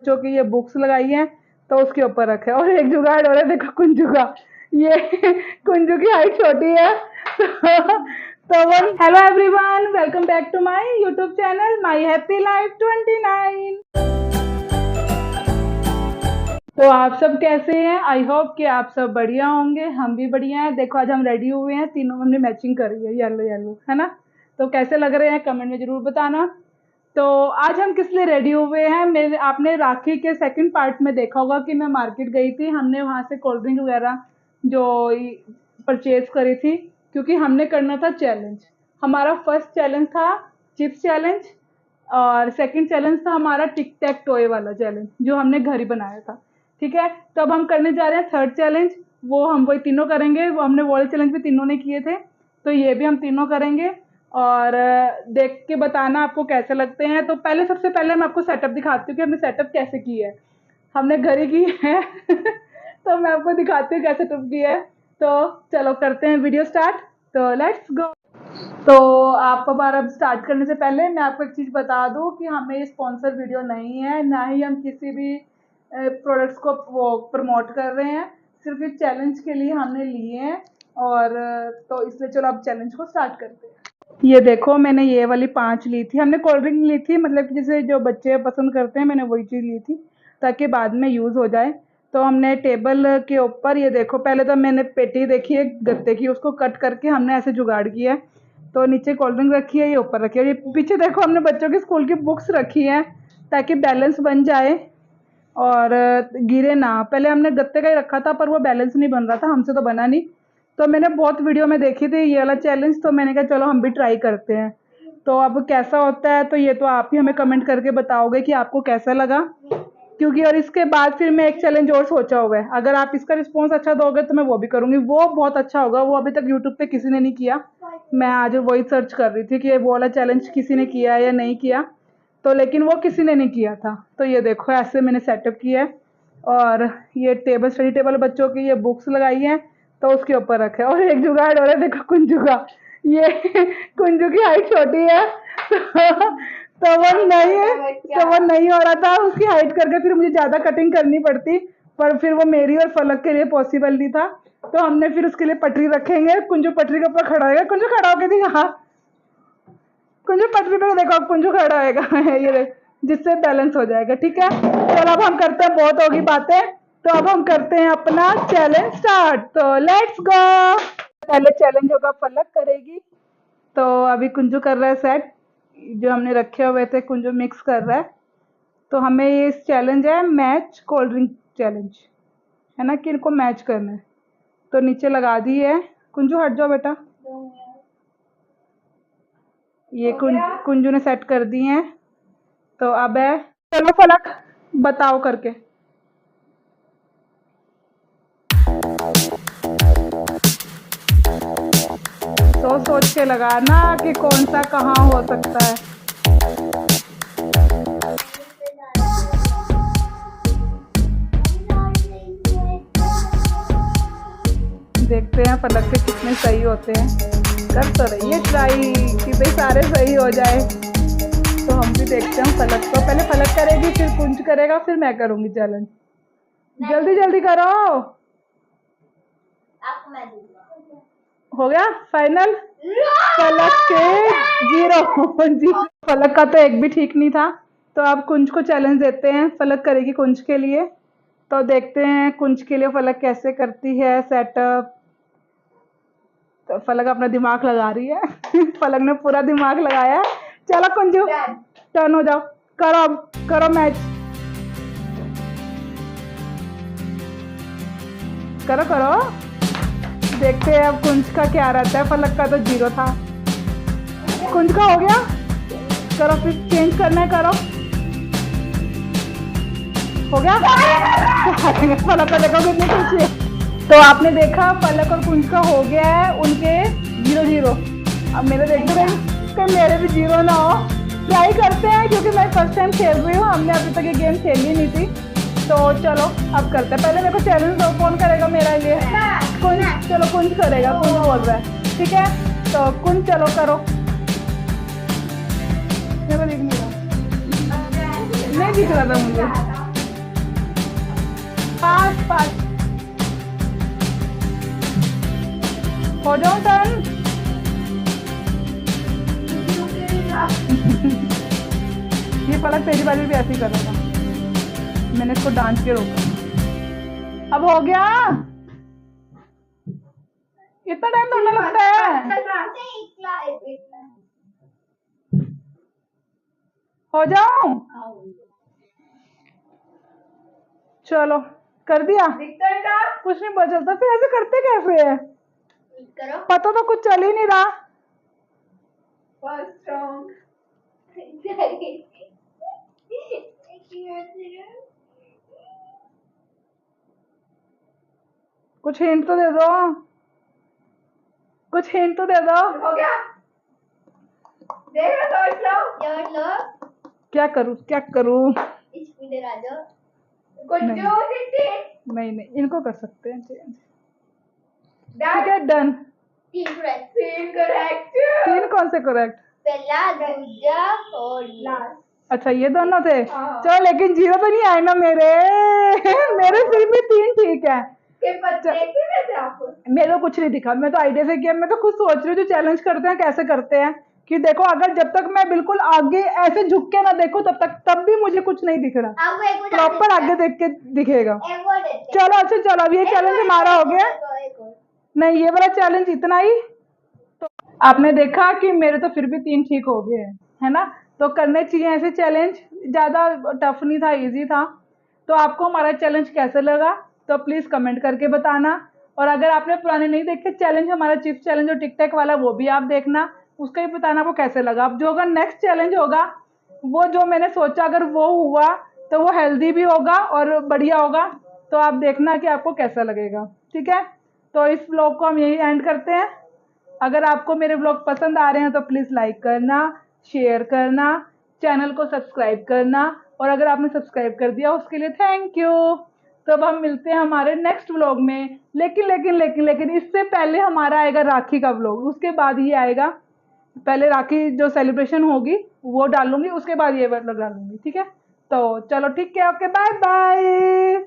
बच्चों की ये बुक्स लगाई हैं तो उसके ऊपर रखे, और एक जुगाड़ हो रहा है, देखो कुंजू का। ये कुंजू की हाइट छोटी है तो वो hello everyone, welcome back to my YouTube channel my happy life 29। तो आप सब कैसे हैं? आई होप कि आप सब बढ़िया होंगे, हम भी बढ़िया हैं। देखो आज हम रेडी हुए हैं, तीनों हमने मैचिंग करी है, येलो येलो, है ना? तो कैसे लग रहे हैं कमेंट में जरूर बताना। तो आज हम किस लिए रेडी हुए हैं? मेरे आपने राखी के सेकंड पार्ट में देखा होगा कि मैं मार्केट गई थी, हमने वहां से कोल्ड ड्रिंक वगैरह जो परचेज करी थी, क्योंकि हमने करना था चैलेंज। हमारा फर्स्ट चैलेंज था चिप्स चैलेंज, और सेकंड चैलेंज था हमारा टिक टैक टॉय वाला चैलेंज जो हमने घर ही बनाया था। ठीक है, तो अब हम करने जा रहे हैं थर्ड चैलेंज। वो हम वही तीनों करेंगे, वो हमने वाले चैलेंज भी तीनों ने किए थे, तो ये भी हम तीनों करेंगे। और देख के बताना आपको कैसे लगते हैं। तो पहले सबसे पहले मैं आपको सेटअप दिखाती हूँ कि हमने सेटअप कैसे की है। हमने घर ही की है तो मैं आपको दिखाती हूँ कैसे सेटअप किया है। तो चलो करते हैं वीडियो स्टार्ट, तो लेट्स गो। तो आप अब स्टार्ट करने से पहले मैं आपको एक चीज़ बता दूं कि हमें स्पॉन्सर वीडियो नहीं है, ना ही हम किसी भी प्रोडक्ट्स को वो प्रमोट कर रहे हैं। सिर्फ इस चैलेंज के लिए हमने लिए हैं, और तो इसलिए चलो अब चैलेंज को स्टार्ट करते हैं। ये देखो मैंने ये वाली 5 ली थी, हमने कोल्ड ड्रिंक ली थी, मतलब कि जैसे जो बच्चे पसंद करते हैं, मैंने वही चीज़ ली थी ताकि बाद में यूज़ हो जाए। तो हमने टेबल के ऊपर ये देखो, पहले तो मैंने पेटी देखी है गत्ते की, उसको कट करके हमने ऐसे जुगाड़ किया है। तो नीचे कोल्ड ड्रिंक रखी है, ये ऊपर रखी है, ये पीछे देखो हमने बच्चों की स्कूल की बुक्स रखी हैं ताकि बैलेंस बन जाए और गिरे ना। पहले हमने गत्ते का ही रखा था पर वो बैलेंस नहीं बन रहा था, हमसे तो बना नहीं। तो मैंने बहुत वीडियो में देखी थी ये वाला चैलेंज, तो मैंने कहा चलो हम भी ट्राई करते हैं। तो अब कैसा होता है तो ये तो आप ही हमें कमेंट करके बताओगे कि आपको कैसा लगा, क्योंकि और इसके बाद फिर मैं एक चैलेंज और सोचा हुआ है। अगर आप इसका रिस्पॉन्स अच्छा दोगे तो मैं वो भी करूँगी, वो बहुत अच्छा होगा। वो अभी तक यूट्यूब पे किसी ने नहीं किया, मैं आज वही सर्च कर रही थी कि वो वाला चैलेंज किसी ने किया है या नहीं किया, तो लेकिन वो किसी ने नहीं किया था। तो ये देखो ऐसे मैंने सेटअप किया है, और ये टेबल स्टडी टेबल बच्चों की ये बुक्स लगाई हैं तो उसके ऊपर रखा है, और एक जुगाड़ हो रहा है, देखो कुंजू का। ये कुंजू की हाइट छोटी है तो वो नहीं हो रहा था उसकी हाइट करके, फिर मुझे ज्यादा कटिंग करनी पड़ती, पर फिर वो मेरी और फलक के लिए पॉसिबल नहीं था। तो हमने फिर उसके लिए पटरी रखेंगे, कुंजू पटरी के ऊपर खड़ा होगा। कुंजू खड़ा होके थी, हाँ कुंजू पटरी पे देखो, अब कुंजू खड़ा होगा ये देख, जिससे बैलेंस हो जाएगा। ठीक है, चलो अब हम करते हैं, बहुत होगी बातें, तो अब हम करते हैं अपना चैलेंज स्टार्ट। तो लेट्स गो। पहले चैलेंज होगा फलक करेगी, तो अभी कुंजू कर रहा है सेट, जो हमने रखे हुए थे कुंजू मिक्स कर रहा है। तो हमें ये चैलेंज है मैच कोल्ड ड्रिंक चैलेंज, है ना, कि इनको मैच करना है। तो नीचे लगा दी है, कुंजू हट जाओ बेटा। ये कुंजू ने सेट कर दी हैं, तो अब है, चलो फलक बताओ करके। तो सोच के लगाना कि कौन सा कहाँ हो सकता है। देखते हैं फलक के कितने सही होते हैं। कर तो रही है ट्राई कि भाई सारे सही हो जाए, तो हम भी देखते हैं फलक को। पहले फलक करेगी, फिर कुंज करेगा, फिर मैं करूंगी चैलेंज। जल्दी जल्दी करो। हो गया फाइनल, फलक के 0 जी। फलक का तो एक भी ठीक नहीं था, तो अब कुंज को चैलेंज देते हैं। फलक करेगी कुंज के लिए, तो देखते हैं कुंज के लिए फलक कैसे करती है सेटअप। तो फलक अपना दिमाग लगा रही है फलक ने पूरा दिमाग लगाया। चलो कुंजू टर्न हो जाओ, करो अब करो मैच, करो करो। देखते हैं अब कुंज का क्या रहता है। फलक का तो 0 था, कुंज का हो गया। करो फिर चेंज करना है, करो। हो गया फलक का देखो कितनी खुशी है। तो आपने देखा फलक और कुंज का हो गया है, उनके 0-0। अब मेरे देखते हैं कि मेरे भी 0 ना हो। ट्राई करते हैं, क्योंकि मैं फर्स्ट टाइम खेल रही हूँ, हमने अभी तक ये गेम खेली नहीं थी। तो चलो अब करते हैं। पहले देखो चैलेंज दो, कौन करेगा मेरा लिए? कुंज। चलो कुंज करेगा, कुंज बोल रहा है, ठीक है। तो कुंज चलो करो। मेरे को दिख नहीं रहा, नहीं दिख रहा था मुझे। फास्ट फास्ट हो जाओ टर्न। ये पलक तेरी बारी भी ऐसे ही कर रहा था, मैंने इसको डांस के रोका। अब हो गया, इतना टाइम थोड़ा लगता है। हो जाओ, चलो कर दिया। कुछ नहीं बचलता, फिर ऐसे करते कैसे है? पता तो कुछ चल ही नहीं रहा। कुछ हिंट तो दे दो, कुछ हिंट तो दे दो। हो गया, देख सोच लो। क्या करूं क्या करूं? कुछ नहीं नहीं, इनको कर सकते हैं चेंज। ठीक है, डन। तीन करेक्ट। तीन कौन से करेक्ट? पहला, दूसरा और लास्ट। अच्छा ये दोनों थे। हाँ। चलो लेकिन जीरो तो नहीं आए ना मेरे। मेरे फिर भी तीन ठीक है। मेरे को कुछ नहीं दिखा, मैं तो आइडिया से किया। मैं तो खुद सोच रही हूँ जो चैलेंज करते हैं कैसे करते हैं, कि देखो अगर जब तक मैं बिल्कुल आगे ऐसे झुक के ना देखूं तब भी मुझे कुछ नहीं दिख रहा। प्रॉपर आगे देख के दिखेगा। चलो अच्छा, चलो अब ये चैलेंज हमारा हो गया। नहीं, ये वाला चैलेंज इतना ही। तो आपने देखा कि मेरे तो फिर भी तीन ठीक हो गए हैं, है ना? तो करने चाहिए ऐसे चैलेंज, ज़्यादा टफ नहीं था, इजी था। तो आपको हमारा चैलेंज कैसे लगा तो प्लीज़ कमेंट करके बताना। और अगर आपने पुराने नहीं देखे चैलेंज, हमारा चिप्स चैलेंज और टिकटैक वाला, वो भी आप देखना, उसका भी बताना आपको कैसे लगा। अब जो अगर नेक्स्ट चैलेंज होगा, वो जो मैंने सोचा अगर वो हुआ तो वो हेल्दी भी होगा और बढ़िया होगा। तो आप देखना कि आपको कैसा लगेगा। ठीक है, तो इस व्लॉग को हम यही एंड करते हैं। अगर आपको मेरे व्लॉग पसंद आ रहे हैं तो प्लीज़ लाइक करना, शेयर करना, चैनल को सब्सक्राइब करना, और अगर आपने सब्सक्राइब कर दिया उसके लिए थैंक यू। तो अब हम मिलते हैं हमारे नेक्स्ट व्लॉग में। लेकिन इससे पहले हमारा आएगा राखी का व्लॉग, उसके बाद ये आएगा। पहले राखी जो सेलिब्रेशन होगी वो डालूंगी, उसके बाद ये व्लॉग डालूंगी। ठीक है, तो चलो ठीक है, ओके, बाय बाय।